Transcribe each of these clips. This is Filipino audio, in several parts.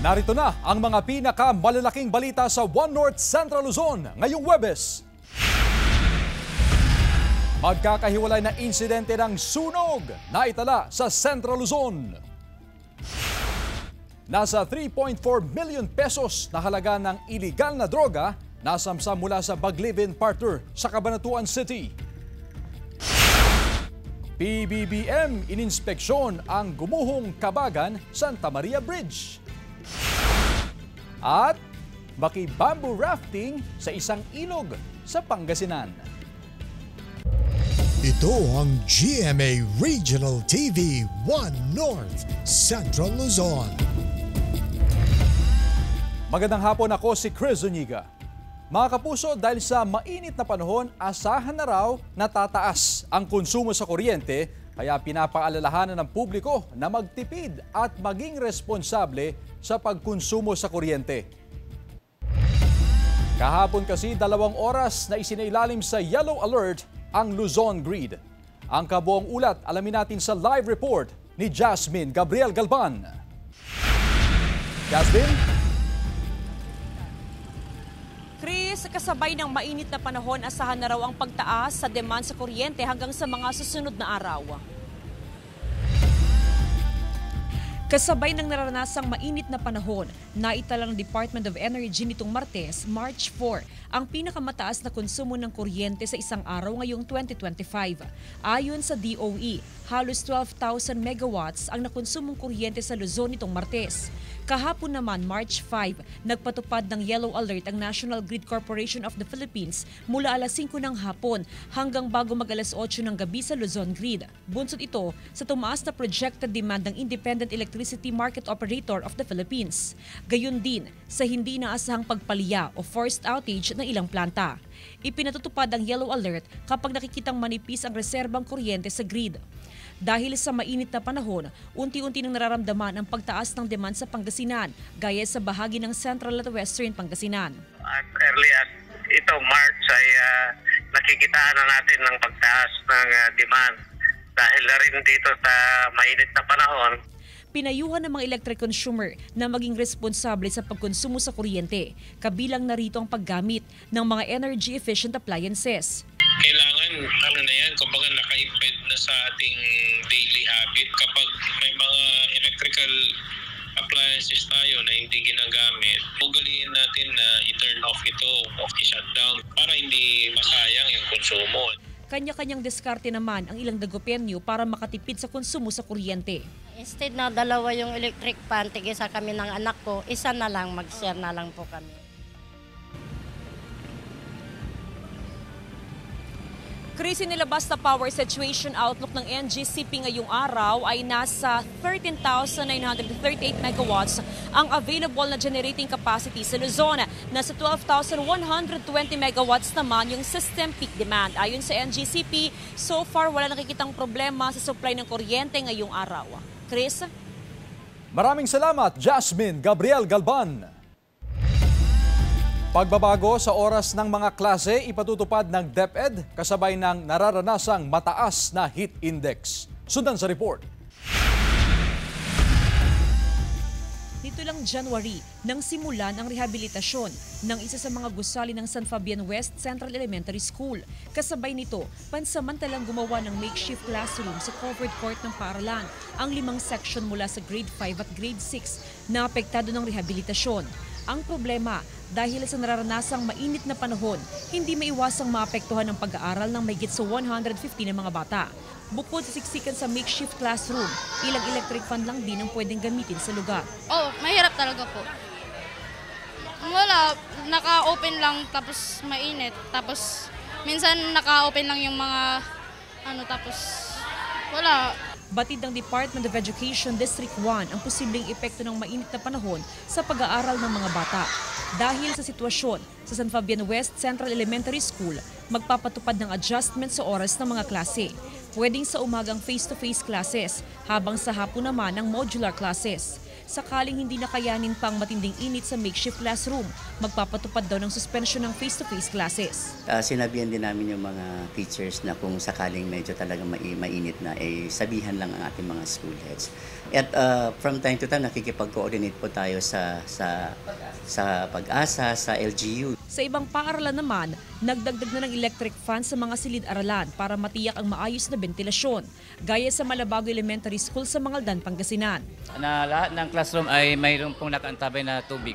Narito na ang mga pinakamalalaking balita sa One North Central Luzon ngayong Huwebes. Magkakahiwalay na insidente ng sunog na itala sa Central Luzon. Nasa 3.4 million pesos na halaga ng iligal na droga nasamsam mula sa Baglibin Partner sa Cabanatuan City. PBBM ininspeksyon ang gumuhong Kabagan Santa Maria Bridge. At bamboo rafting sa isang ilog sa Pangasinan. Ito ang GMA Regional TV 1 North Central Luzon. Magandang hapon, ako si Chris Zuniga. Mga kapuso, dahil sa mainit na panahon, asahan na raw na tataas ang konsumo sa kuryente, kaya pinapaalalahanan ng publiko na magtipid at maging responsable sa pagkonsumo sa kuryente. Kahapon kasi 2 oras na isinailalim sa yellow alert ang Luzon Grid. Ang kabuong ulat alamin natin sa live report ni Jasmine Gabriel Galban. Jasmine? Chris, kasabay ng mainit na panahon, asahan na raw ang pagtaas sa demand sa kuryente hanggang sa mga susunod na araw. Kasabay ng naranasang mainit na panahon, naitala ng Department of Energy nitong Martes, March 4, ang pinakamataas na konsumo ng kuryente sa isang araw ngayong 2025. Ayon sa DOE, halos 12,000 megawatts ang nakonsumong kuryente sa Luzon nitong Martes. Kahapon naman, March 5, nagpatupad ng yellow alert ang National Grid Corporation of the Philippines mula alas 5 ng hapon hanggang bago mag-alas 8 ng gabi sa Luzon Grid. Bunsod ito sa tumaas na projected demand ng Independent Electricity Market Operator of the Philippines. Gayon din sa hindi inaasahang pagpaliya o forced outage ng ilang planta. Ipinatutupad ang yellow alert kapag nakikitang manipis ang reserbang kuryente sa grid. Dahil sa mainit na panahon, unti-unti nang nararamdaman ang pagtaas ng demand sa Pangasinan, gaya sa bahagi ng Central at Western Pangasinan. As early as ito March ay nakikitaan na natin ng pagtaas ng demand dahil na rin dito sa mainit na panahon. Pinayuhan ng mga electric consumer na maging responsable sa pagkonsumo sa kuryente, kabilang narito ang paggamit ng mga energy-efficient appliances. Kailangan, kumbaga naka-embed na sa ating daily habit. Kapag may mga electrical appliances tayo na hindi ginagamit, ugaliin natin na i-turn off ito o i-shut down para hindi masayang yung konsumo. Kanya-kanyang diskarte naman ang ilang dagopenyo para makatipid sa konsumo sa kuryente. Instead na 2 yung electric pan, tig-isa kami ng anak ko, isa na lang, mag-share na lang po kami. Chris, nilabas na power situation outlook ng NGCP ngayong araw ay nasa 13,938 megawatts ang available na generating capacity sa Luzon. Nasa 12,120 megawatts naman yung system peak demand. Ayon sa NGCP, so far wala nakikitang problema sa supply ng kuryente ngayong araw. Chris? Maraming salamat, Jasmine Gabriel Galban. Pagbabago sa oras ng mga klase ipatutupad ng DepEd kasabay ng nararanasang mataas na heat index. Sundan sa report. Nito lang January nang simulan ang rehabilitasyon ng isa sa mga gusali ng San Fabian West Central Elementary School. Kasabay nito, pansamantalang gumawa ng makeshift classroom sa covered court ng paaralan ang 5 section mula sa grade 5 at grade 6 na apektado ng rehabilitasyon. Ang problema, dahil sa nararanasang mainit na panahon, hindi maiwasang maapektuhan ang pag-aaral ng mahigit sa 150 na mga bata. Bukod sa siksikan sa makeshift classroom, ilang electric fan lang din ang pwedeng gamitin sa lugar. Mahirap talaga po. Wala, naka-open lang tapos mainit. Tapos minsan naka-open lang yung mga tapos wala. Batid ng Department of Education District 1 ang posibleng epekto ng mainit na panahon sa pag-aaral ng mga bata. Dahil sa sitwasyon sa San Fabian West Central Elementary School, magpapatupad ng adjustment sa oras ng mga klase. Pwedeng sa umagang face-to-face classes, habang sa hapon naman ang modular classes. sakaling hindi nakayanin pang matinding init sa makeshift classroom. Magpapatupad daw ng suspensyon ng face-to-face classes. Sinabihan din namin yung mga teachers na kung sakaling medyo talagang mainit na, sabihan lang ang ating mga school heads. At from time to time, nakikipag-coordinate po tayo sa Pag-asa, sa LGU. Sa ibang paaralan naman, nagdagdag na ng electric fan sa mga silid-aralan para matiyak ang maayos na bentilasyon, gaya sa Malabago Elementary School sa Mangaldan, Pangasinan. Na lahat ng classroom ay mayroon pong nakaantabay na tubig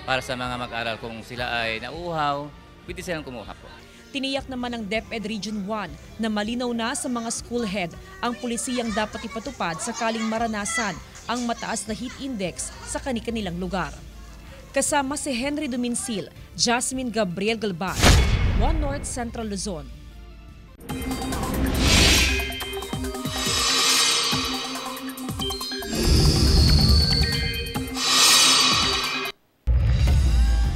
para sa mga mag-aral. Kung sila ay nauuhaw, pwede silang kumuha po. Tiniyak naman ng DepEd Region 1 na malinaw na sa mga school head ang pulisiyang dapat ipatupad sakaling maranasan ang mataas na heat index sa kani-kanilang lugar. Kasama si Henry Duminsil, Jasmine Gabriel Galban, One North Central Luzon.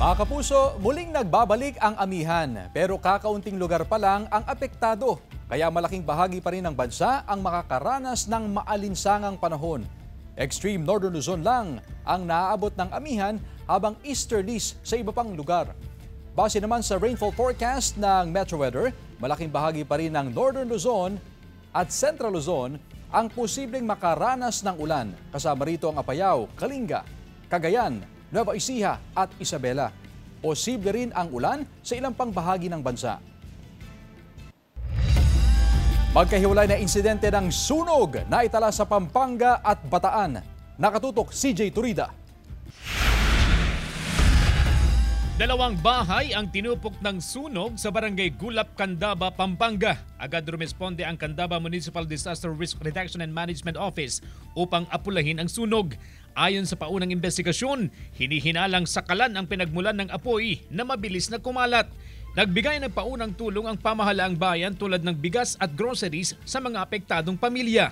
Mga kapuso, muling nagbabalik ang amihan pero kakaunting lugar pa lang ang apektado. Kaya malaking bahagi pa rin ng bansa ang makakaranas ng maalinsangang panahon. Extreme Northern Luzon lang ang naaabot ng amihan habang easterlies sa iba pang lugar. Base naman sa rainfall forecast ng Metro Weather, malaking bahagi pa rin ng Northern Luzon at Central Luzon ang posibleng makaranas ng ulan. Kasama rito ang Apayao, Kalinga, Cagayan, Nueva Ecija at Isabela. Posible rin ang ulan sa ilang pang bahagi ng bansa. Magkahiwalay na insidente ng sunog na itala sa Pampanga at Bataan. Nakatutok CJ Turida. Dalawang bahay ang tinupok ng sunog sa barangay Gulap, Candaba, Pampanga. Agad rumisponde ang Candaba Municipal Disaster Risk Reduction and Management Office upang apulahin ang sunog. Ayon sa paunang investigasyon, hinihinalang sakalan ang pinagmulan ng apoy na mabilis na kumalat. Nagbigay ng paunang tulong ang pamahalaang bayan tulad ng bigas at groceries sa mga apektadong pamilya.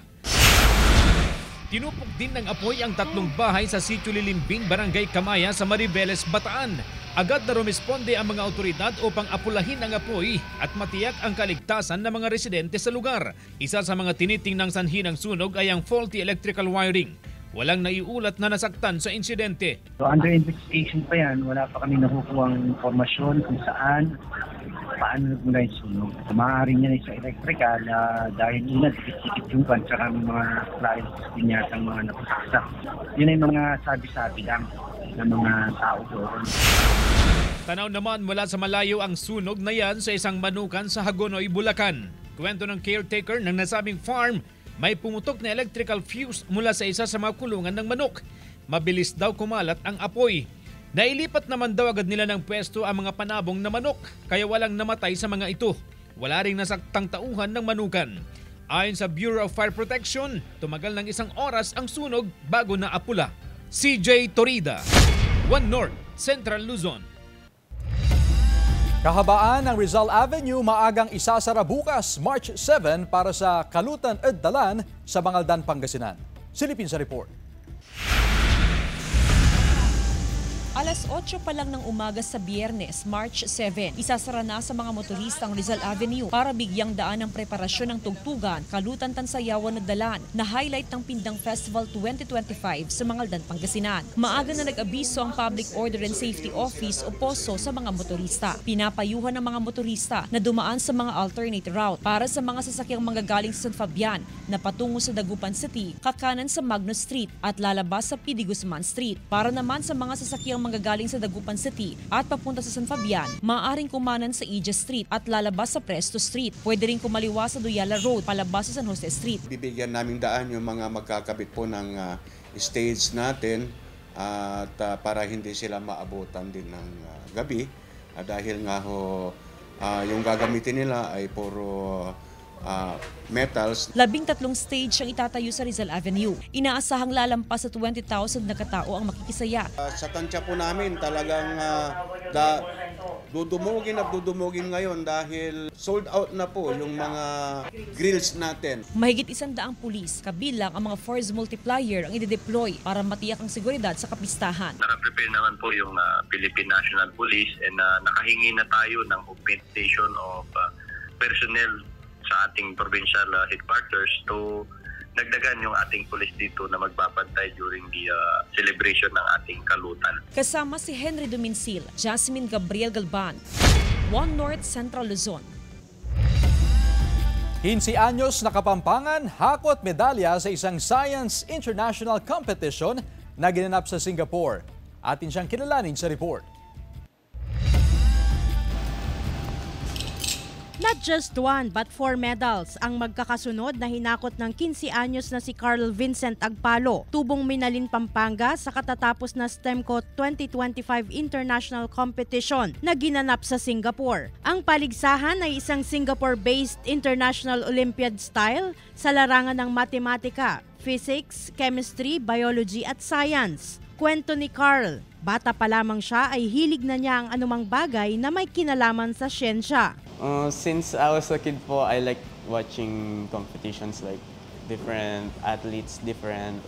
Tinupok din ng apoy ang 3 bahay sa Sitio Lilimbing, Barangay Kamaya sa Mariveles, Bataan. Agad na rumisponde ang mga otoridad upang apulahin ang apoy at matiyak ang kaligtasan ng mga residente sa lugar. Isa sa mga tinitingnang sanhi ng sunog ay ang faulty electrical wiring. Walang naiulat na nasaktan sa insidente. So under investigation pa yan, wala pa kami nakukuhang informasyon kung saan, paano nagmula yung sunog. Maaari niya sa electrical dahil una, dikit-dikit yung van, tsaka mga appliances din yata ang mga napasaksak. Yun ay mga sabi-sabi lang ng mga tao doon. Tanaw naman mula sa malayo ang sunog na yan sa isang manukan sa Hagonoy, Bulacan. Kwento ng caretaker ng nasabing farm, may pumutok na electrical fuse mula sa isa sa mga kulungan ng manok. Mabilis daw kumalat ang apoy. Nailipat naman daw agad nila ng pwesto ang mga panabong na manok, kaya walang namatay sa mga ito. Wala ring nasaktang tauhan ng manukan. Ayon sa Bureau of Fire Protection, tumagal ng 1 oras ang sunog bago na apula. CJ Torida, One North, Central Luzon. Kahabaan ng Rizal Avenue maagang isasara bukas, March 7 para sa Kalutan at Dalan sa Mangaldan, Pangasinan. Silipin sa report. Alas 8 pa lang ng umaga sa Biyernes, March 7, isasara na sa mga motorista ang Rizal Avenue para bigyang daan ang preparasyon ng tugtugan, Kalutan Tansayawan at Dalan na highlight ng Pindang Festival 2025 sa Mangaldan, Pangasinan. Maaga na nag-abiso ang Public Order and Safety Office o POSO sa mga motorista. Pinapayuhan ng mga motorista na dumaan sa mga alternate route para sa mga sasakyang manggagaling sa San Fabian na patungo sa Dagupan City, kakanan sa Magnus Street at lalabas sa P.D. Guzman Street. Para naman sa mga sasakyang manggagaling sa Dagupan City at papunta sa San Fabian, maaaring kumanan sa Ija Street at lalabas sa Presto Street. Pwede rin kumaliwa sa Duyala Road, palabas sa San Jose Street. Bibigyan naming daan yung mga magkakabit po ng stage natin at para hindi sila maabutan din ng gabi dahil nga ho yung gagamitin nila ay puro metals. 13 stage ang itatayo sa Rizal Avenue. Inaasahang lalampas sa 20,000 na katao ang makikisaya. Sa tansya po namin talagang dudumugin ngayon dahil sold out na po yung mga grills natin. Mahigit 100 pulis, kabilang ang mga force multiplier ang i-deploy para matiyak ang seguridad sa kapistahan. Naka-prepare naman po yung Philippine National Police and nakahingi na tayo ng augmentation of personnel sa ating provincial headquarters to dagdagan yung ating pulis dito na magbabantay during the celebration ng ating kalutan. Kasama si Henry Duminsil, Jasmine Gabriel Galban, One North Central Luzon. 15 anyos na Kapampangan hakot medalya sa isang Science International Competition na ginanap sa Singapore. Atin siyang kilalanin sa report. Not just 1 but 4 medals ang magkakasunod na hinakot ng 15 anyos na si Carl Vincent Agpalo, tubong Minalin, Pampanga sa katatapos na STEMCO 2025 International Competition na ginanap sa Singapore. Ang paligsahan ay isang Singapore-based International Olympiad style sa larangan ng matematika, physics, chemistry, biology at science. Kwento ni Carl, bata pa lamang siya ay hilig na niya ang anumang bagay na may kinalaman sa siyensya. Since I was a kid po, I like watching competitions like different athletes, different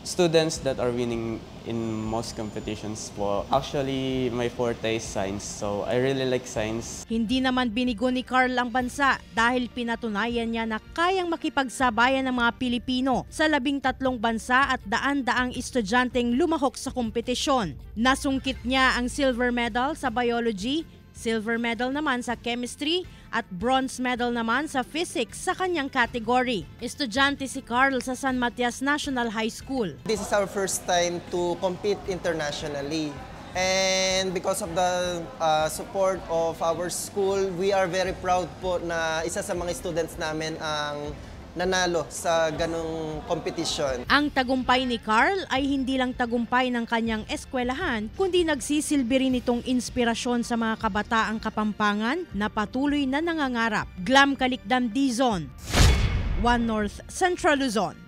students that are winning in most competitions po. Actually, my forte is science, so I really like science. Hindi naman binigo ni Carl ang bansa dahil pinatunayan niya na kayang makipagsabayan ng mga Pilipino sa 13 bansa at daan-daang estudyanteng lumahok sa kompetisyon. Nasungkit niya ang silver medal sa biology, silver medal naman sa chemistry at bronze medal naman sa physics sa kanyang category. Estudyante si Carl sa San Matias National High School. This is our first time to compete internationally. And because of the support of our school, we are very proud po na isa sa mga students namin ang nanalo sa ganong competition. Ang tagumpay ni Carl ay hindi lang tagumpay ng kanyang eskwelahan, kundi nagsisilbi rin itong inspirasyon sa mga kabataang Kapampangan na patuloy na nangangarap. Glam Calicdam, Dizon, One North Central Luzon.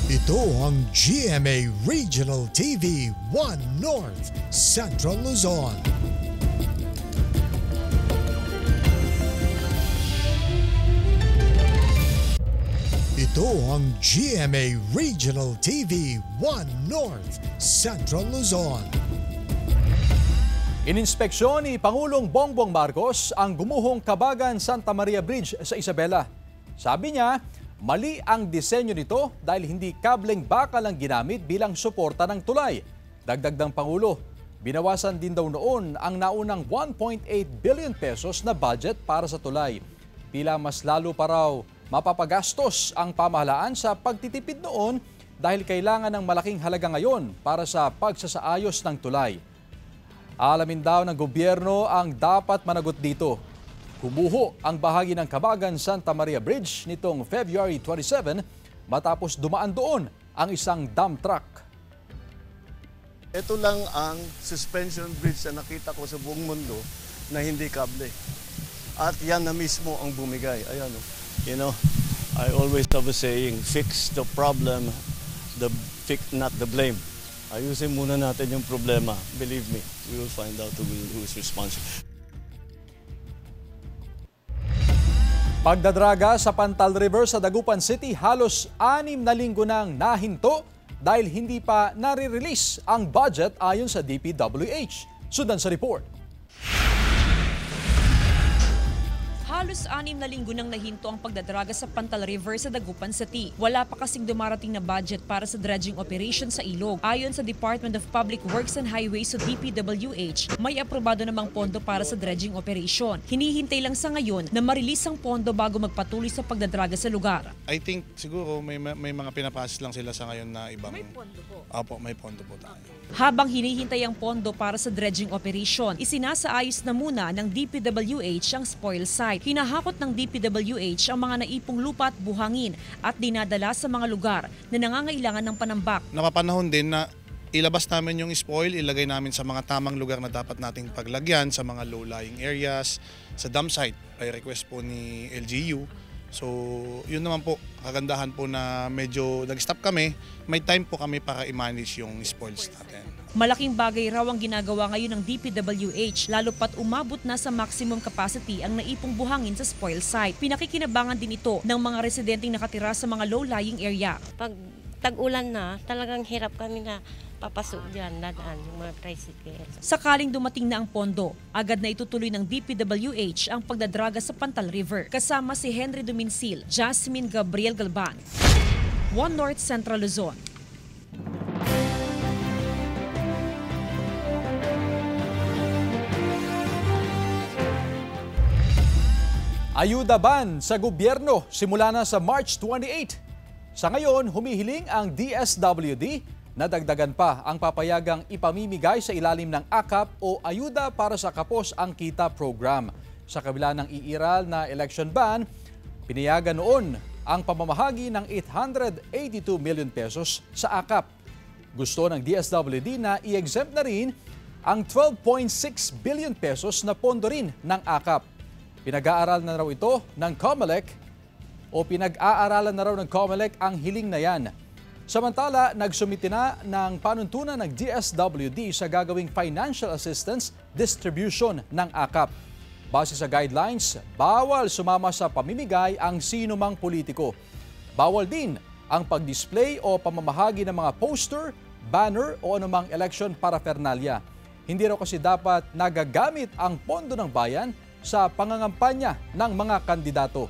Ito ang GMA Regional TV 1 North Central Luzon. Ito ang GMA Regional TV 1 North Central Luzon. Ininspeksyon ni Pangulong Bongbong Marcos ang gumuhong Kabagan Santa Maria Bridge sa Isabela. Sabi niya, mali ang disenyo nito dahil hindi kableng bakal ang ginamit bilang suporta ng tulay. Dagdag ng Pangulo, binawasan din daw noon ang naunang 1.8 billion pesos na budget para sa tulay. Tila mas lalo pa raw mapapagastos ang pamahalaan sa pagtitipid noon dahil kailangan ng malaking halaga ngayon para sa pagsasaayos ng tulay. Alamin daw ng gobyerno ang dapat managot dito. Gumuho ang bahagi ng Kabagan Santa Maria Bridge nitong February 27 matapos dumaan doon ang isang dump truck. Ito lang ang suspension bridge na nakita ko sa buong mundo na hindi kable. At yan na mismo ang bumigay. Ayan o. You know, I always have a saying, fix the problem, not the blame. Ayusin muna natin yung problema. Believe me, we will find out who is responsible. Pagdadraga sa Pantal River sa Dagupan City, halos 6 na linggo nang nahinto dahil hindi pa nare-release ang budget ayon sa DPWH. Sundan sa report. Halos 6 na linggo nang nahinto ang pagdadraga sa Pantal River sa Dagupan City. Wala pa kasing dumarating na budget para sa dredging operation sa ilog. Ayon sa Department of Public Works and Highways o DPWH, may aprobado namang pondo para sa dredging operation. Hinihintay lang sa ngayon na marilis ang pondo bago magpatuloy sa pagdadraga sa lugar. I think siguro may mga pinapass lang sila sa ngayon na ibang... May pondo po. Opo, may pondo po tayo. Habang hinihintay ang pondo para sa dredging operation, isinasaayos na muna ng DPWH ang spoil site. Hinahakot ng DPWH ang mga naipong lupa at buhangin at dinadala sa mga lugar na nangangailangan ng panambak. Napapanahon din na ilabas namin yung spoil, ilagay namin sa mga tamang lugar na dapat nating paglagyan sa mga low-lying areas, sa dump site by request po ni LGU. So yun naman po, kagandahan po na medyo nag-stop kami, may time po kami para i-manage yung spoils natin. Malaking bagay raw ang ginagawa ngayon ng DPWH lalo pat umabot na sa maximum capacity ang naipong buhangin sa spoil site. Pinakikinabangan din ito ng mga residenteng nakatira sa mga low-lying area. Pag tag-ulan na, talagang hirap kami na papasok dyan, dadaan yung mga tricycle. Sakaling dumating na ang pondo, agad na itutuloy ng DPWH ang pagdadraga sa Pantal River. Kasama si Henry Duminsil, Jasmine Gabriel Galban, One North Central Luzon. Ayuda ban sa gobyerno simula na sa March 28. Sa ngayon, humihiling ang DSWD na dagdagan pa ang papayagang ipamimigay sa ilalim ng AKAP o Ayuda para sa Kapos ang Kita program. Sa kabila ng iiral na election ban, pinayagan noon ang pamamahagi ng 882 million pesos sa AKAP. Gusto ng DSWD na i-exempt na rin ang 12.6 billion pesos na pondo rin ng AKAP. Pinag-aaralan na raw ito ng COMELEC pinag-aaralan na raw ng COMELEC ang hiling na yan. Samantala, nagsumiti na ng panuntunan ng DSWD sa gagawing financial assistance distribution ng AKAP. Base sa guidelines, bawal sumama sa pamimigay ang sinumang politiko. Bawal din ang pag-display o pamamahagi ng mga poster, banner o anumang election paraphernalia. Hindi raw kasi dapat nagagamit ang pondo ng bayan sa pangangampanya ng mga kandidato.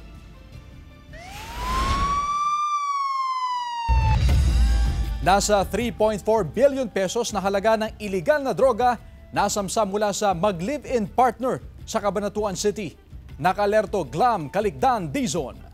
Nasa 3.4 billion pesos na halaga ng iligal na droga nasamsam mula sa mag-live-in partner sa Cabanatuan City. Nakalerto Glam Calicdan, Dizon.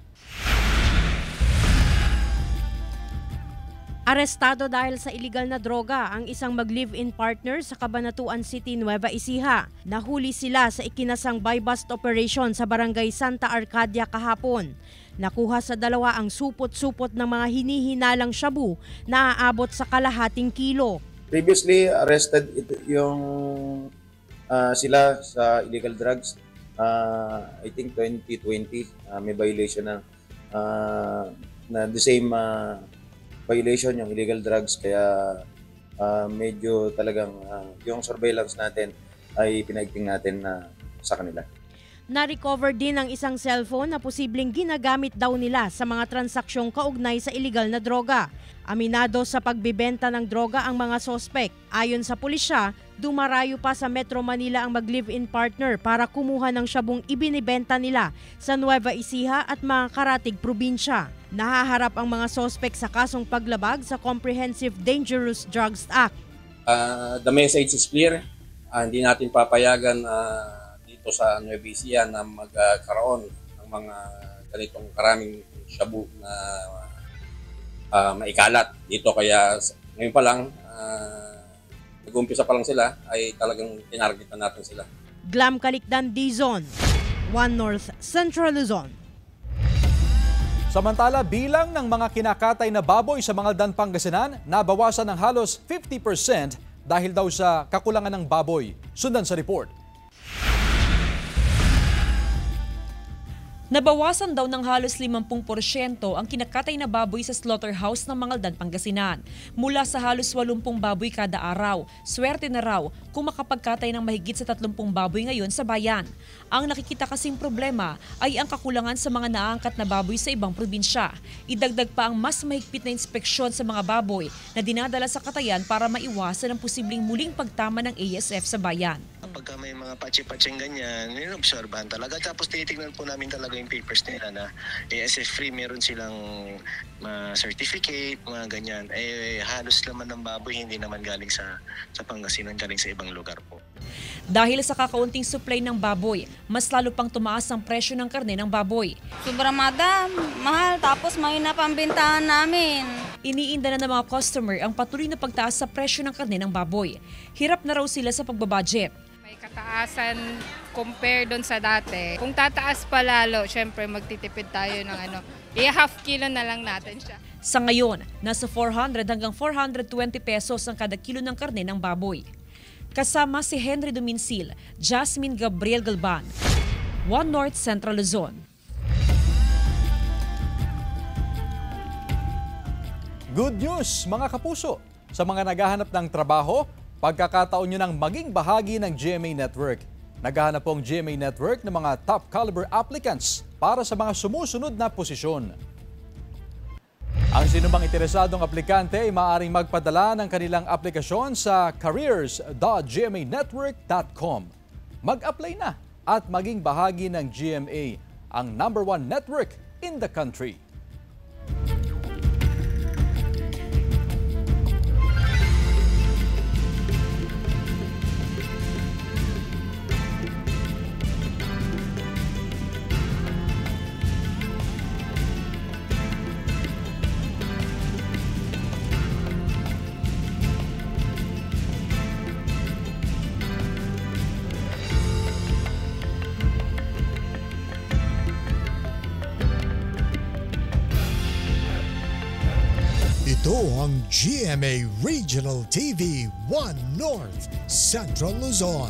Arestado dahil sa iligal na droga ang isang mag-live-in partner sa Cabanatuan City, Nueva Ecija. Nahuli sila sa ikinasang buy-bust operation sa Barangay Santa Arcadia kahapon. Nakuha sa dalawa ang supot-supot ng mga hinihinalang shabu na aabot sa kalahating kilo. Previously arrested yung sila sa illegal drugs. I think 2020 may violation na the same violation yung illegal drugs, kaya medyo talagang yung surveillance natin ay pinaigting natin sa kanila. Na-recover din ang isang cellphone na posibleng ginagamit daw nila sa mga transaksyong kaugnay sa iligal na droga. Aminado sa pagbibenta ng droga ang mga sospek. Ayon sa pulisya, dumarayo pa sa Metro Manila ang mag-live-in partner para kumuha ng syabong ibinibenta nila sa Nueva Ecija at mga karatig probinsya. Nahaharap ang mga sospek sa kasong paglabag sa Comprehensive Dangerous Drugs Act. The message is clear. Hindi natin papayagan dito sa Nueva Ecija na magkaroon ng mga ganitong karaming shabu na maikalat dito. Kaya ngayon pa lang, nag-umpisa pa lang sila, ay talagang tinarget na natin sila. Glam Calicdan, Dizon, One North Central Luzon. Samantala, bilang ng mga kinakatay na baboy sa Mangaldan, Pangasinan, nabawasan ng halos 50% dahil daw sa kakulangan ng baboy. Sundan sa report. Nabawasan daw ng halos 50% ang kinakatay na baboy sa slaughterhouse ng Mangaldan, Pangasinan. Mula sa halos 80 baboy kada araw, swerte na raw kung makapagkatay ng mahigit sa 30 baboy ngayon sa bayan. Ang nakikita kasing problema ay ang kakulangan sa mga naangkat na baboy sa ibang probinsya. Idagdag pa ang mas mahigpit na inspeksyon sa mga baboy na dinadala sa katayan para maiwasan ang posibleng muling pagtama ng ASF sa bayan. Pagka may mga patsi-patsing ganyan, inobserbahan talaga. Tapos titignan po namin talaga yung papers nila na ASF free, meron silang certificate, mga ganyan. Halos laman ng baboy hindi naman galing sa Pangasinan, galing sa ibang lugar po. Dahil sa kakaunting supply ng baboy, mas lalo pang tumaas ang presyo ng karne ng baboy. Sobrang mahal, tapos mahina pa ang bentahan namin. Iniinda na ng mga customer ang patuloy na pagtaas sa presyo ng karne ng baboy. Hirap na raw sila sa pagbabudget. May kataasan compare doon sa dati. Kung tataas pa lalo, syempre magtitipid tayo ng half kilo na lang natin siya. Sa ngayon, nasa 400 hanggang 420 pesos ang kada kilo ng karne ng baboy. Kasama si Henry Duminsil, Jasmine Gabriel Galban, One North Central Luzon. Good news mga kapuso! Sa mga naghahanap ng trabaho, pagkakataon nyo ng maging bahagi ng GMA Network. Naghahanap po ang GMA Network ng mga top caliber applicants para sa mga sumusunod na posisyon. Ang sinumang interesadong aplikante ay maaaring magpadala ng kanilang aplikasyon sa careers.gmanetwork.com. Mag-apply na at maging bahagi ng GMA, ang #1 network in the country. Ito ang GMA Regional TV 1 North Central Luzon.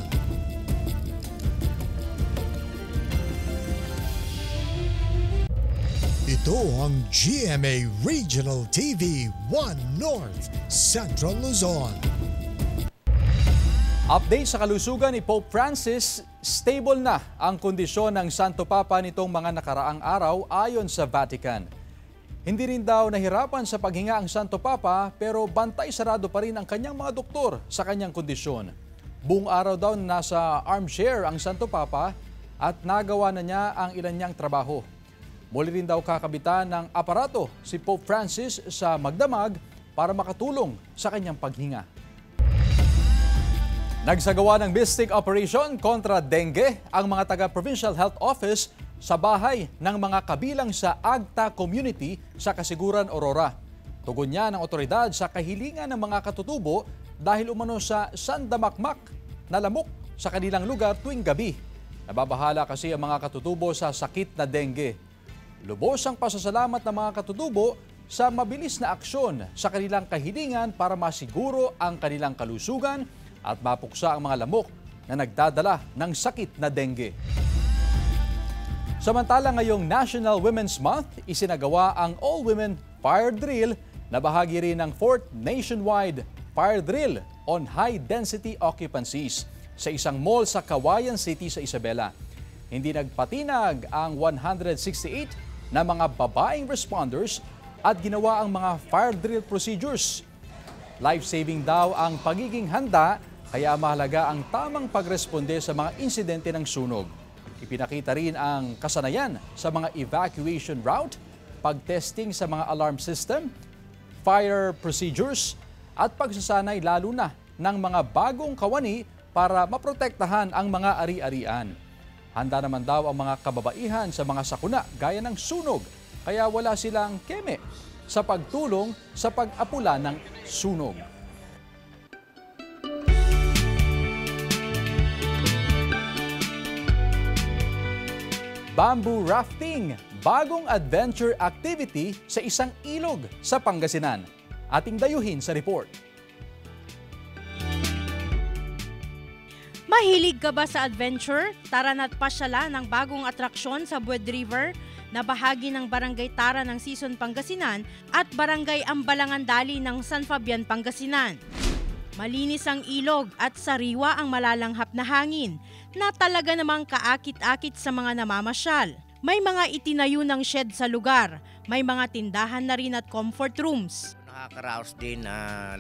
Ito ang GMA Regional TV 1 North Central Luzon. Update sa kalusugan ni Pope Francis, stable na ang kondisyon ng Santo Papa nitong mga nakaraang araw ayon sa Vatican. Hindi rin daw nahirapan sa paghinga ang Santo Papa pero bantay sarado pa rin ang kanyang mga doktor sa kanyang kondisyon. Buong araw daw nasa armchair ang Santo Papa at nagawa na niya ang ilan niyang trabaho. Muli rin daw kakabitan ng aparato si Pope Francis sa magdamag para makatulong sa kanyang paghinga. Nagsagawa ng mystic operation kontra dengue ang mga taga-Provincial Health Office sa bahay ng mga kabilang sa Agta Community sa Kasiguran, Aurora. Tugon niya ng otoridad sa kahilingan ng mga katutubo dahil umano sa sandamakmak na lamok sa kanilang lugar tuwing gabi. Nababahala kasi ang mga katutubo sa sakit na dengue. Lubos ang pasasalamat ng mga katutubo sa mabilis na aksyon sa kanilang kahilingan para masiguro ang kanilang kalusugan at mapuksa ang mga lamok na nagdadala ng sakit na dengue. Samantala ngayong National Women's Month, isinagawa ang All-Women Fire Drill na bahagi rin ng 4th Nationwide Fire Drill on High-Density Occupancies sa isang mall sa Cauayan City sa Isabela. Hindi nagpatinag ang 168 na mga babaeng responders at ginawa ang mga fire drill procedures. Life-saving daw ang pagiging handa kaya mahalaga ang tamang pagresponde sa mga insidente ng sunog. Ipinakita rin ang kasanayan sa mga evacuation route, pag-testing sa mga alarm system, fire procedures, at pagsasanay lalo na ng mga bagong kawani para maprotektahan ang mga ari-arian. Handa naman daw ang mga kababaihan sa mga sakuna gaya ng sunog, kaya wala silang keme sa pagtulong sa pag-apula ng sunog. Bamboo rafting, bagong adventure activity sa isang ilog sa Pangasinan. Ating dayuhin sa report. Mahilig ka ba sa adventure? Tara na't pasyala ng bagong atraksyon sa Bued River na bahagi ng Barangay Tara ng Sison, Pangasinan at Barangay Ambalangan Dali ng San Fabian, Pangasinan. Malinis ang ilog at sariwa ang malalanghap na hangin na talaga namang kaakit-akit sa mga namamasyal. May mga itinayo ng shed sa lugar, may mga tindahan na rin at comfort rooms. Nakakaraos din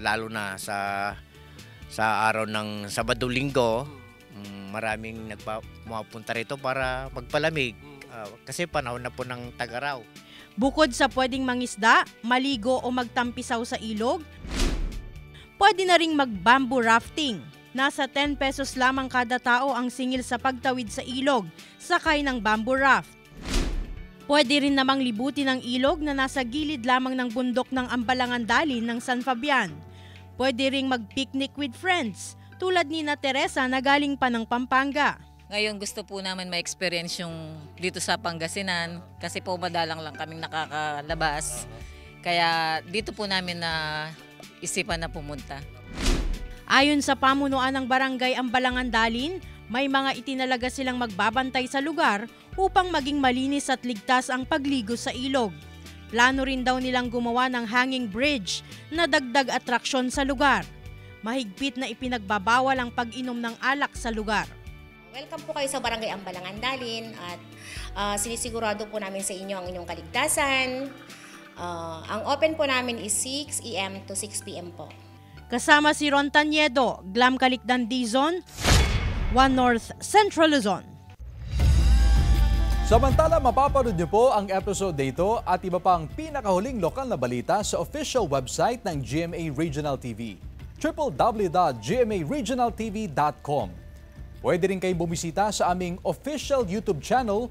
lalo na sa araw ng Sabado-Linggo. Maraming pumapunta rito para magpalamig kasi panahon na po ng tag-araw. Bukod sa pwedeng mangisda, maligo o magtampisaw sa ilog, pwede na ring mag-bamboo rafting. Nasa 10 pesos lamang kada tao ang singil sa pagtawid sa ilog, sakay ng bamboo raft. Pwede rin namang libutin ang ilog na nasa gilid lamang ng bundok ng Ambalangan Dali ng San Fabian. Pwede ring mag-picnic with friends, tulad ni na Teresa na galing pa ng Pampanga. Ngayon gusto po namin ma-experience yung dito sa Pangasinan kasi po madalang lang kaming nakakalabas. Kaya dito po namin na isipan na pumunta. Ayon sa pamunuan ng Barangay Ambalangan Dalin, may mga itinalaga silang magbabantay sa lugar upang maging malinis at ligtas ang pagligo sa ilog. Plano rin daw nilang gumawa ng hanging bridge na dagdag atraksyon sa lugar. Mahigpit na ipinagbabawal ang pag-inom ng alak sa lugar. Welcome po kayo sa Barangay Ambalangan Dalin at sinisigurado po namin sa inyo ang inyong kaligtasan. Ang open po namin is 6 a.m. to 6 p.m. po. Kasama si Ron Tanyedo, Glam Calicdan Dizon, One North Central Luzon. Samantala, mapapanood niyo po ang episode dito at iba pang pinakahuling lokal na balita sa official website ng GMA Regional TV, www.gmaregionaltv.com. Pwede rin kayong bumisita sa aming official YouTube channel,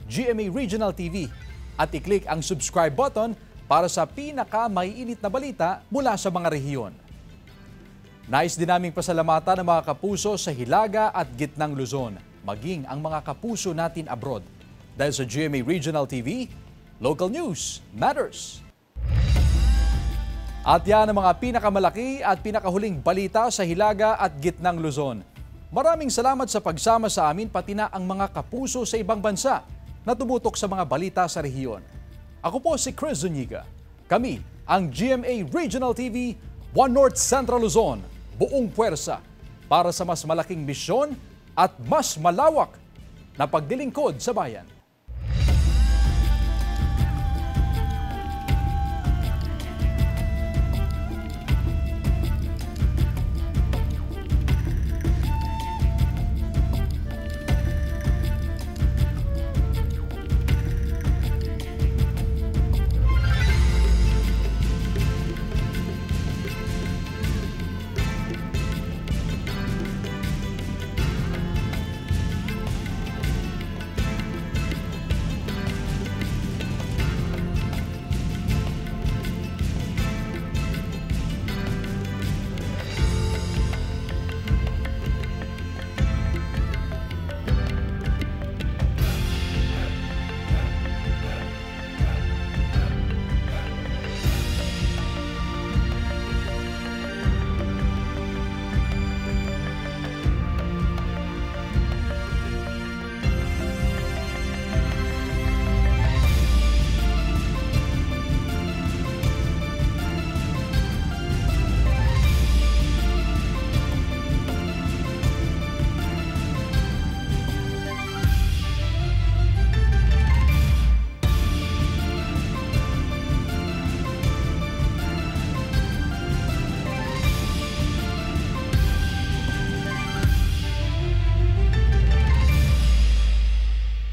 GMA Regional TV, at i-click ang subscribe button para sa pinaka-maiinit na balita mula sa mga rehiyon. Nais din naming pasalamatan ang mga kapuso sa Hilaga at Gitnang Luzon, maging ang mga kapuso natin abroad. Dahil sa GMA Regional TV, local news matters. At yan ang mga pinakamalaki at pinakahuling balita sa Hilaga at Gitnang Luzon. Maraming salamat sa pagsama sa amin pati na ang mga kapuso sa ibang bansa na tumutok sa mga balita sa rehiyon. Ako po si Chris Zuniga. Kami ang GMA Regional TV, One North Central Luzon, buong puwersa para sa mas malaking misyon at mas malawak na paglilingkod sa bayan.